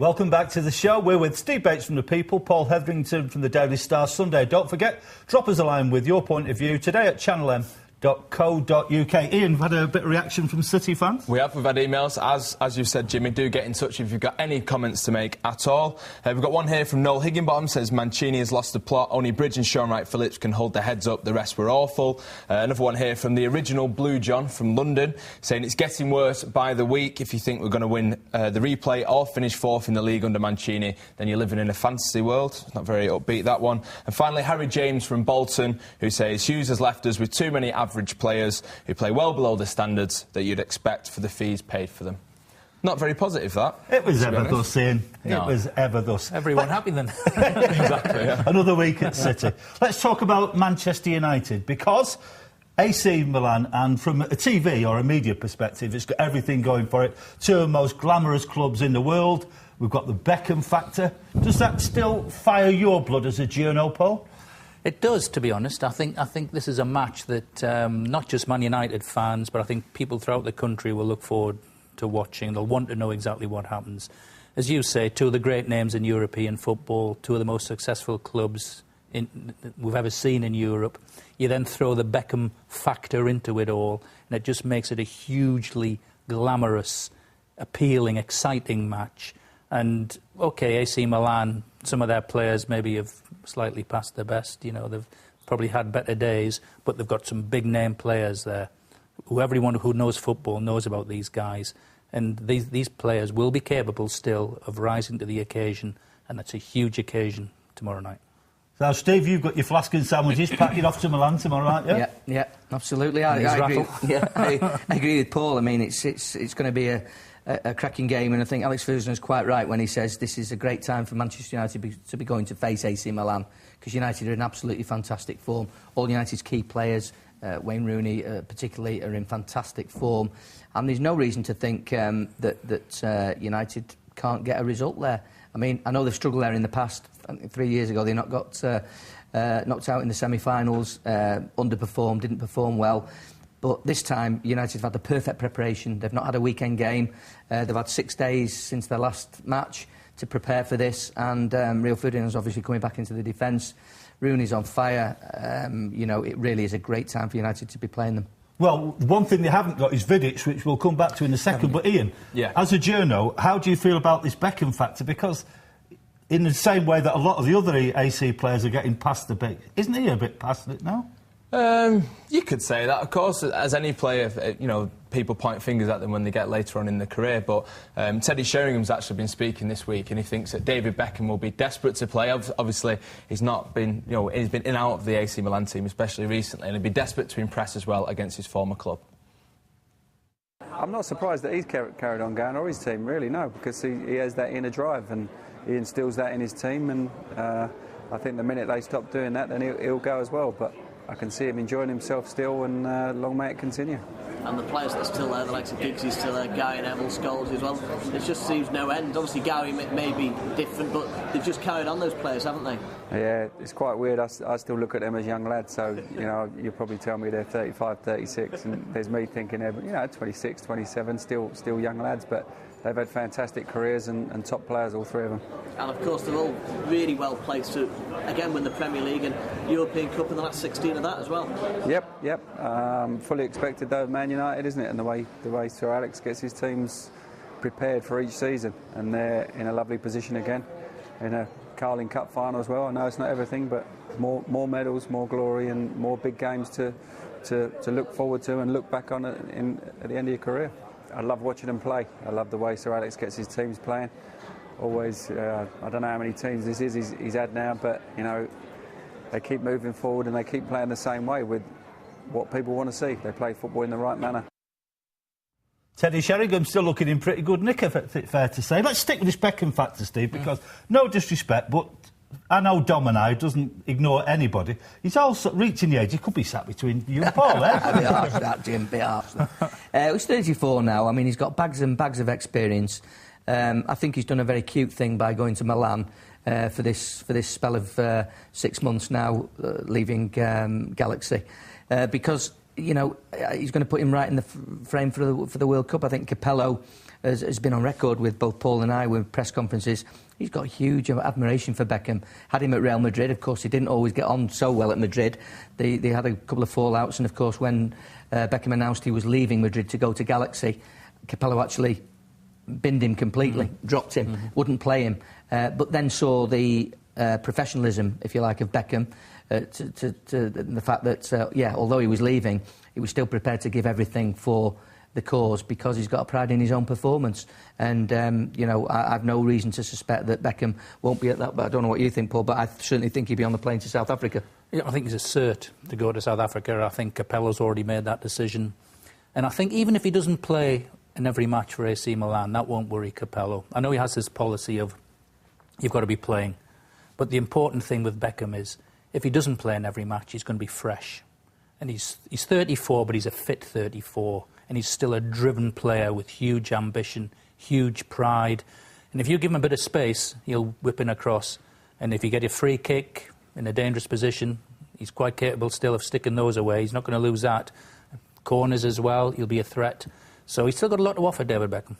Welcome back to the show. We're with Steve Bates from The People, Paul Hetherington from the Daily Star Sunday. Don't forget, drop us a line with your point of view today at channelm.co.uk. Ian, we've had a bit of reaction from City fans. We've had emails. As you said, Jimmy, do get in touch if you've got any comments to make at all. We've got one here from Noel Higginbottom, says Mancini has lost the plot. Only Bridge and Sean Wright-Phillips can hold their heads up. The rest were awful. Another one here from the original Blue John from London, saying it's getting worse by the week. If you think we're going to win the replay or finish fourth in the league under Mancini, then you're living in a fantasy world. Not very upbeat, that one. And finally, Harry James from Bolton, who says Hughes has left us with too many average players who play well below the standards that you'd expect for the fees paid for them. Not very positive, that. It was ever thus, Ian. No. It was ever thus. Everyone happy then. Exactly, yeah. Another week at City. Let's talk about Manchester United, because AC Milan, and from a TV or a media perspective, it's got everything going for it. Two of the most glamorous clubs in the world. We've got the Beckham factor. Does that still fire your blood as a journo, Paul? It does, to be honest. I think this is a match that not just Man United fans, but I think people throughout the country will look forward to watching. They'll want to know exactly what happens. As you say, two of the great names in European football, two of the most successful clubs we've ever seen in Europe. You then throw the Beckham factor into it all, and it just makes it a hugely glamorous, appealing, exciting match. And, OK, AC Milan, some of their players maybe have slightly past their best. You know, they've probably had better days, but they've got some big-name players there. Everyone who knows football knows about these guys. And these players will be capable still of rising to the occasion, and that's a huge occasion tomorrow night. So, Steve, you've got your flask and sandwiches packing off to Milan tomorrow night, yeah? Yeah, absolutely. I agree. Yeah, I agree with Paul. I mean, it's going to be a cracking game, and I think Alex Ferguson is quite right when he says this is a great time for Manchester United to be going to face AC Milan, because United are in absolutely fantastic form. All United's key players, Wayne Rooney particularly, are in fantastic form, and there's no reason to think that United can't get a result there. I mean, I know they've struggled there in the past. 3 years ago they got knocked out in the semi-finals, underperformed, didn't perform well. But this time, United have had the perfect preparation. They've not had a weekend game. They've had 6 days since their last match to prepare for this. And Rio Ferdinand's obviously coming back into the defence. Rooney's on fire. You know, it really is a great time for United to be playing them. Well, one thing they haven't got is Vidic, which we'll come back to in a second. But, Ian, as a journo, how do you feel about this Beckham factor? Because in the same way that a lot of the other AC players are getting past the bit, isn't he a bit past it now? You could say that, of course. As any player, you know, people point fingers at them when they get later on in their career. But Teddy Sheringham's actually been speaking this week, and he thinks that David Beckham will be desperate to play. Obviously, he's not been, you know, he's been in and out of the AC Milan team, especially recently, and he'd be desperate to impress as well against his former club. I'm not surprised that he's carried on going, or his team, really, no, because he has that inner drive and he instills that in his team, and I think the minute they stop doing that, then he'll go as well. But I can see him enjoying himself still, and long may it continue. And the players that are still there, the likes of Giggsy's still there, Gary, Neville, Scholes as well. It just seems no end. Obviously, Gary may be different, but they've just carried on, those players, haven't they? Yeah, it's quite weird. I still look at them as young lads, so, you know, you probably tell me they're 35, 36, and there's me thinking they're, you know, 26, 27, still young lads, but they've had fantastic careers and top players, all three of them. And of course, they're all really well placed to, again, win the Premier League and European Cup in the last 16 of that as well. Yep. Fully expected, though, Man United, isn't it? And the way Sir Alex gets his teams prepared for each season, and they're in a lovely position again in a Carling Cup final as well. I know it's not everything, but more medals, more glory, and more big games to look forward to and look back on at the end of your career. I love watching them play. I love the way Sir Alex gets his teams playing. Always, I don't know how many teams this is he's had now, but, you know, they keep moving forward and they keep playing the same way with what people want to see. They play football in the right manner. Teddy Sheringham's still looking in pretty good nick, fair to say. Let's stick with this Beckham factor, Steve, because no disrespect, but I know Domino doesn't ignore anybody. He's also reaching the age, he could be sat between you and Paul, eh? A bit harsh, that, Jim, a bit harsh. He's 34 now. I mean, he's got bags and bags of experience. I think he's done a very cute thing by going to Milan for this spell of 6 months now, leaving Galaxy, because, you know, he's going to put him right in the frame for the World Cup. I think Capello has been on record with both Paul and I with press conferences. He's got huge admiration for Beckham. Had him at Real Madrid. Of course, he didn't always get on so well at Madrid. They had a couple of fallouts, and of course, when Beckham announced he was leaving Madrid to go to Galaxy, Capello actually binned him completely, dropped him, wouldn't play him, but then saw the professionalism, if you like, of Beckham, to the fact that, although he was leaving, he was still prepared to give everything for the cause because he's got a pride in his own performance. And, I've no reason to suspect that Beckham won't be at that, but I don't know what you think, Paul, but I certainly think he'd be on the plane to South Africa. Yeah, I think he's a cert to go to South Africa. I think Capello's already made that decision. And I think even if he doesn't play in every match for AC Milan, that won't worry Capello. I know he has this policy of you've got to be playing. But the important thing with Beckham is if he doesn't play in every match, he's going to be fresh. And he's 34, but he's a fit 34. And he's still a driven player with huge ambition, huge pride. And if you give him a bit of space, he'll whip in across. And if you get a free kick in a dangerous position, he's quite capable still of sticking those away. He's not going to lose that. Corners as well, he'll be a threat. So he's still got a lot to offer, David Beckham.